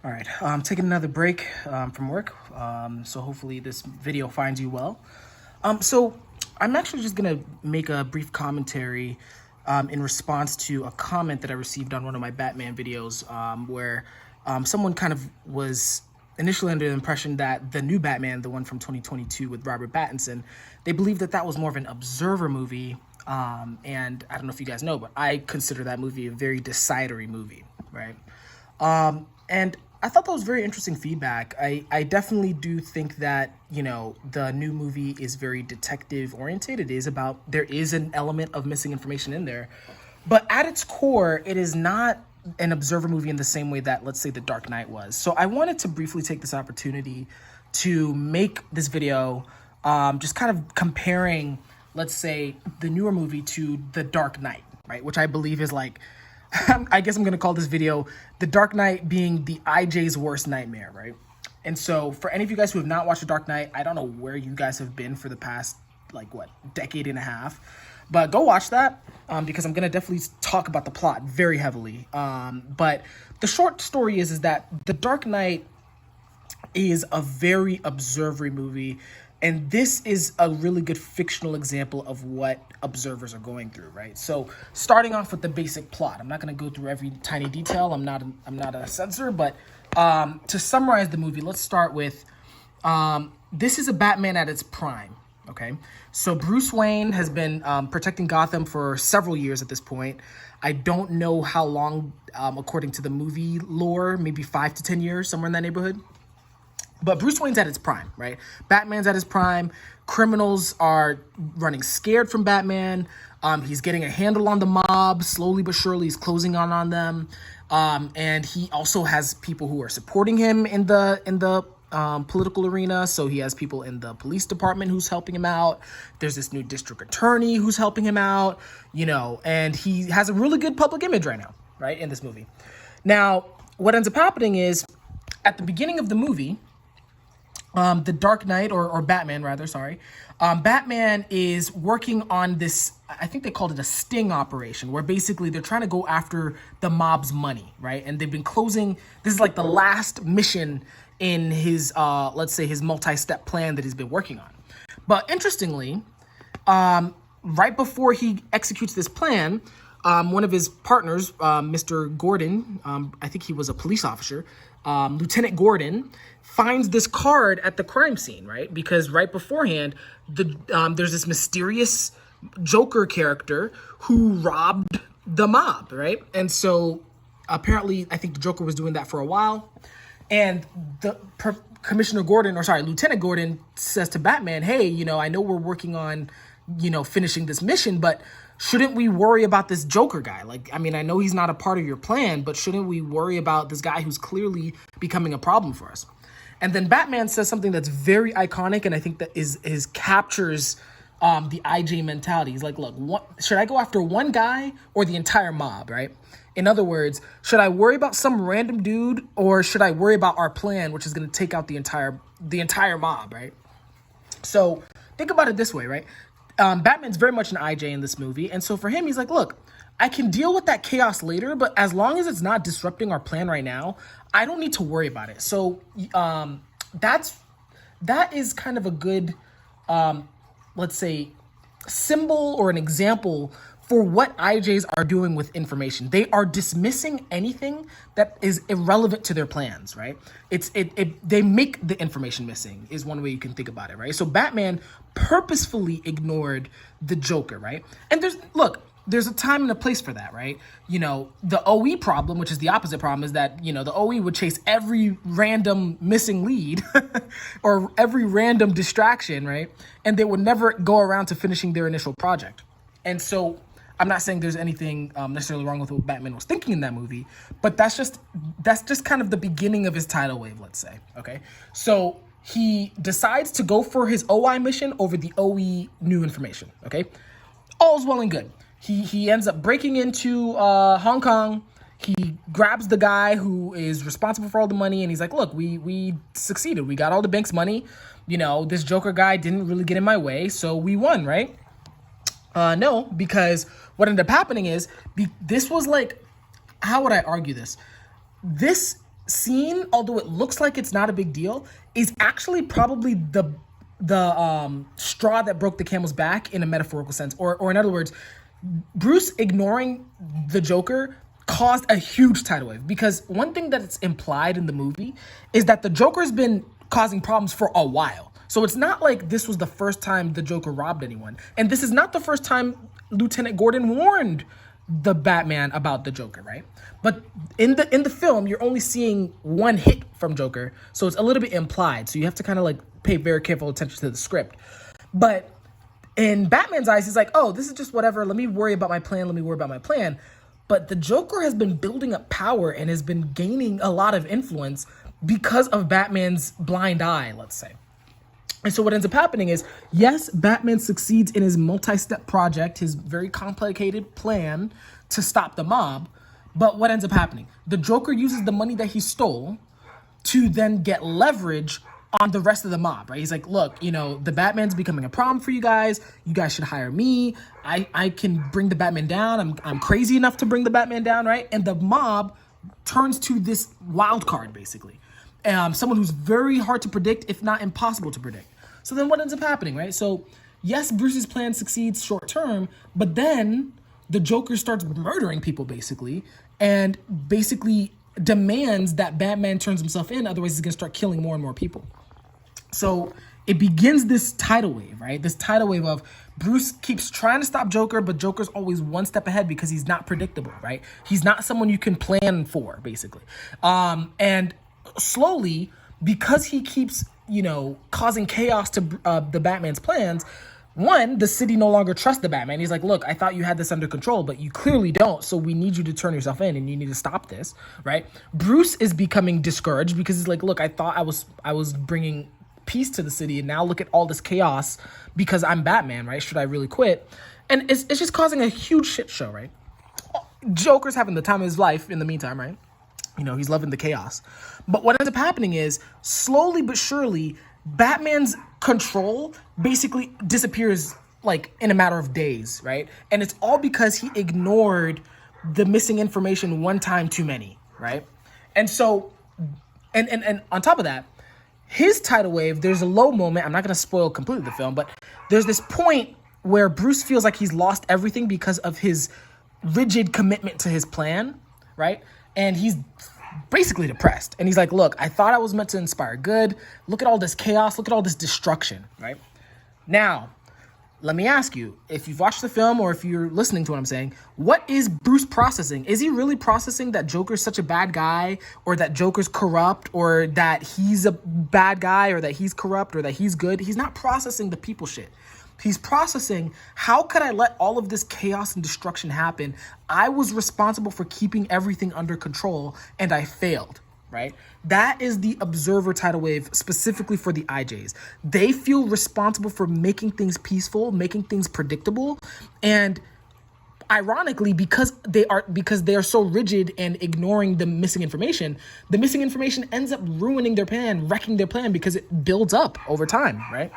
All right, I'm taking another break from work, so hopefully this video finds you well. So I'm actually just gonna make a brief commentary in response to a comment that I received on one of my Batman videos, where someone kind of was initially under the impression that the new Batman, the one from 2022 with Robert Pattinson, they believed that that was more of an observer movie. And I don't know if you guys know, but I consider that movie a very decidery movie, right? And I thought that was very interesting feedback. I definitely do think that, the new movie is very detective oriented. There is an element of missing information in there, but at its core, it is not an observer movie in the same way that, let's say, The Dark Knight was. So I wanted to briefly take this opportunity to make this video, just kind of comparing, let's say, the newer movie to The Dark Knight, right? Which I believe is like, I guess I'm going to call this video The Dark Knight being the IxxJ's worst nightmare, right? And so for any of you guys who have not watched The Dark Knight, I don't know where you guys have been for the past, decade and a half. But go watch that because I'm going to definitely talk about the plot very heavily. But the short story is that The Dark Knight is a very observery movie. And this is a really good fictional example of what observers are going through, right? So starting off with the basic plot, I'm not going to go through every tiny detail. I'm not a censor, but to summarize the movie, let's start with this is a Batman at its prime, okay? So Bruce Wayne has been protecting Gotham for several years at this point. I don't know how long, according to the movie lore, maybe 5 to 10 years, somewhere in that neighborhood. But Bruce Wayne's at his prime, right? Batman's at his prime. Criminals are running scared from Batman. He's getting a handle on the mob. Slowly but surely, he's closing on them. And he also has people who are supporting him in the political arena. So he has people in the police department who's helping him out. There's this new district attorney who's helping him out, and he has a really good public image right now, right, in this movie. Now, what ends up happening is at the beginning of the movie, The Dark Knight, or Batman rather, sorry. Batman is working on this, I think they called it a sting operation, where basically they're trying to go after the mob's money, right? And they've been closing, this is like the last mission in his, let's say, his multi-step plan that he's been working on. But interestingly, right before he executes this plan, one of his partners, Mr. Gordon, I think he was a police officer, Lieutenant Gordon, finds this card at the crime scene, right? Because right beforehand, there's this mysterious Joker character who robbed the mob, right? And so apparently, I think the Joker was doing that for a while. And Lieutenant Gordon says to Batman, hey, I know we're working on, finishing this mission, but shouldn't we worry about this Joker guy? I know he's not a part of your plan, but shouldn't we worry about this guy who's clearly becoming a problem for us? And then Batman says something that's very iconic, and I think that is captures the IxxJ mentality. He's like, look, should I go after one guy or the entire mob, right? In other words, should I worry about some random dude, or should I worry about our plan, which is going to take out the entire mob, right? So think about it this way, right? Batman's very much an IxxJ in this movie, and so for him, he's like, look, I can deal with that chaos later, but as long as it's not disrupting our plan right now, I don't need to worry about it. So that is kind of a good, let's say, symbol or an example for what IxxJs are doing with information. They are dismissing anything that is irrelevant to their plans, right? They make the information missing is one way you can think about it, right? So Batman purposefully ignored the Joker, right? And there's a time and a place for that, right? The OE problem, which is the opposite problem, is that, the OE would chase every random missing lead or every random distraction, right? And they would never go around to finishing their initial project. And so I'm not saying there's anything necessarily wrong with what Batman was thinking in that movie, but that's just kind of the beginning of his tidal wave, let's say, okay? So he decides to go for his OI mission over the OE new information, okay? All's well and good. He ends up breaking into Hong Kong. He grabs the guy who is responsible for all the money, and he's like, look, we succeeded. We got all the bank's money. This Joker guy didn't really get in my way, so we won, right? No, because what ended up happening is, this was like, how would I argue this? This scene, although it looks like it's not a big deal, is actually probably the straw that broke the camel's back in a metaphorical sense. Or in other words, Bruce ignoring the Joker caused a huge tidal wave, because one thing that's implied in the movie is that the Joker's been causing problems for a while. So it's not like this was the first time the Joker robbed anyone. And this is not the first time Lieutenant Gordon warned the Batman about the Joker, right? But in the film, you're only seeing one hit from Joker, so it's a little bit implied. So you have to kind of like pay very careful attention to the script. But in Batman's eyes, he's like, oh, this is just whatever. Let me worry about my plan. But the Joker has been building up power and has been gaining a lot of influence because of Batman's blind eye, let's say. And so what ends up happening is, yes, Batman succeeds in his multi-step project, his very complicated plan to stop the mob. But what ends up happening? The Joker uses the money that he stole to then get leverage on the rest of the mob, right? He's like, look, the Batman's becoming a problem for you guys. You guys should hire me. I can bring the Batman down. I'm crazy enough to bring the Batman down, right? And the mob turns to this wild card, basically. Someone who's very hard to predict, if not impossible to predict. So then what ends up happening, right? So yes, Bruce's plan succeeds short term, but then the Joker starts murdering people, basically, and basically demands that Batman turns himself in, otherwise he's gonna start killing more and more people. So it begins this tidal wave, right? This tidal wave of Bruce keeps trying to stop Joker, but Joker's always one step ahead because he's not predictable, right? He's not someone you can plan for, basically. And slowly, because he keeps, causing chaos to the Batman's plans, one, the city no longer trusts the Batman. He's like, look, I thought you had this under control, but you clearly don't, so we need you to turn yourself in and you need to stop this, right? Bruce is becoming discouraged because he's like, look, I thought I was bringing peace to the city, and now look at all this chaos because I'm Batman, right? Should I really quit? And it's just causing a huge shit show, right? Joker's having the time of his life in the meantime, right? He's loving the chaos. But what ends up happening is, slowly but surely, Batman's control basically disappears like in a matter of days, right? And it's all because he ignored the missing information one time too many, right? And so, and on top of that, his tidal wave, there's a low moment. I'm not going to spoil completely the film, but there's this point where Bruce feels like he's lost everything because of his rigid commitment to his plan, right? And he's basically depressed. And he's like, look, I thought I was meant to inspire good. Look at all this chaos. Look at all this destruction, right? Now, let me ask you, if you've watched the film or if you're listening to what I'm saying, what is Bruce processing? Is he really processing that Joker's such a bad guy, or that Joker's corrupt, or that he's a bad guy, or that he's corrupt, or that he's good? He's not processing the people shit. He's processing, how could I let all of this chaos and destruction happen? I was responsible for keeping everything under control, and I failed, right? That is the observer tidal wave specifically for the IxxJ's. They feel responsible for making things peaceful, making things predictable, and ironically, because they are so rigid and ignoring the missing information ends up ruining their plan, wrecking their plan, because it builds up over time, right?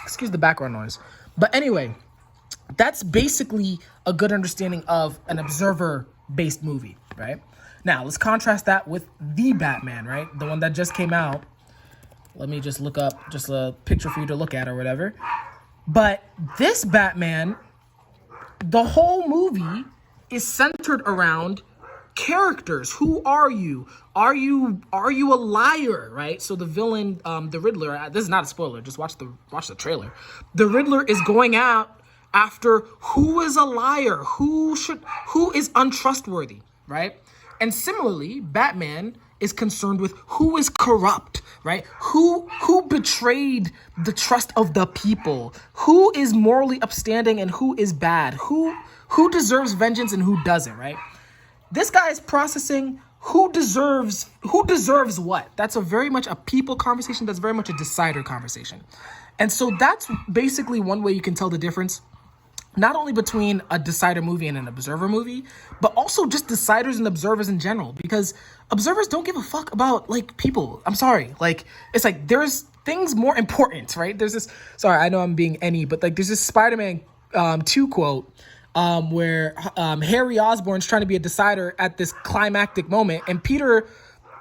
Excuse the background noise. But anyway, that's basically a good understanding of an observer-based movie, right? Now, let's contrast that with The Batman, right? The one that just came out. Let me just look up just a picture for you to look at or whatever. But this Batman, the whole movie is centered around characters. Who are you? Are you a liar, right? So the villain, the Riddler, this is not a spoiler, just watch the trailer. The Riddler is going out after who is a liar, who is untrustworthy, right? And similarly, Batman is concerned with who is corrupt, right? Who betrayed the trust of the people? Who is morally upstanding and who is bad? Who deserves vengeance and who doesn't, right? This guy is processing who deserves what. That's very much a people conversation. That's very much a decider conversation. And so that's basically one way you can tell the difference, not only between a decider movie and an observer movie, but also just deciders and observers in general, because observers don't give a fuck about people. I'm sorry. It's there's things more important, right? There's this, sorry, I know I'm being any, but there's this Spider-Man 2 quote where Harry Osborn's trying to be a decider at this climactic moment, and Peter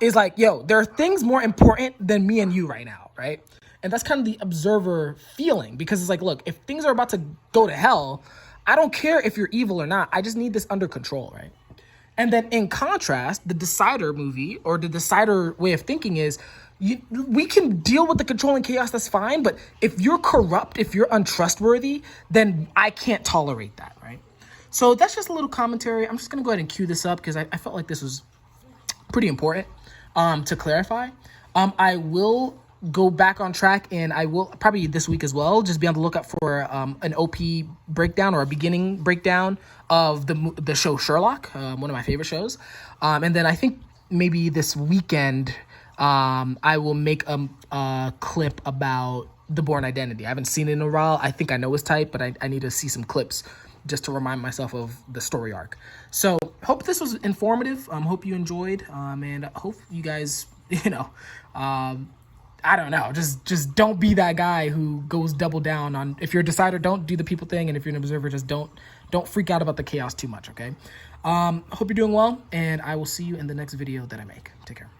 is like, yo, there are things more important than me and you right now, right? And that's kind of the observer feeling, because it's like, look, if things are about to go to hell, I don't care if you're evil or not. I just need this under control, right? And then in contrast, the Decider movie, or the Decider way of thinking is, we can deal with the control and chaos, that's fine. But if you're corrupt, if you're untrustworthy, then I can't tolerate that, right? So that's just a little commentary. I'm just going to go ahead and cue this up because I felt like this was pretty important to clarify. I will go back on track, and I will probably this week as well just be on the lookout for an OP breakdown, or a beginning breakdown of the show Sherlock, one of my favorite shows. And then I think maybe this weekend I will make a clip about The Bourne Identity. I haven't seen it in a while. I think I know his type, but I need to see some clips just to remind myself of the story arc. So hope this was informative. Hope you enjoyed, and hope you guys, I don't know, just don't be that guy who goes double down on, if you're a decider, don't do the people thing, and if you're an observer, just don't freak out about the chaos too much, okay? Hope you're doing well, and I will see you in the next video that I make. Take care.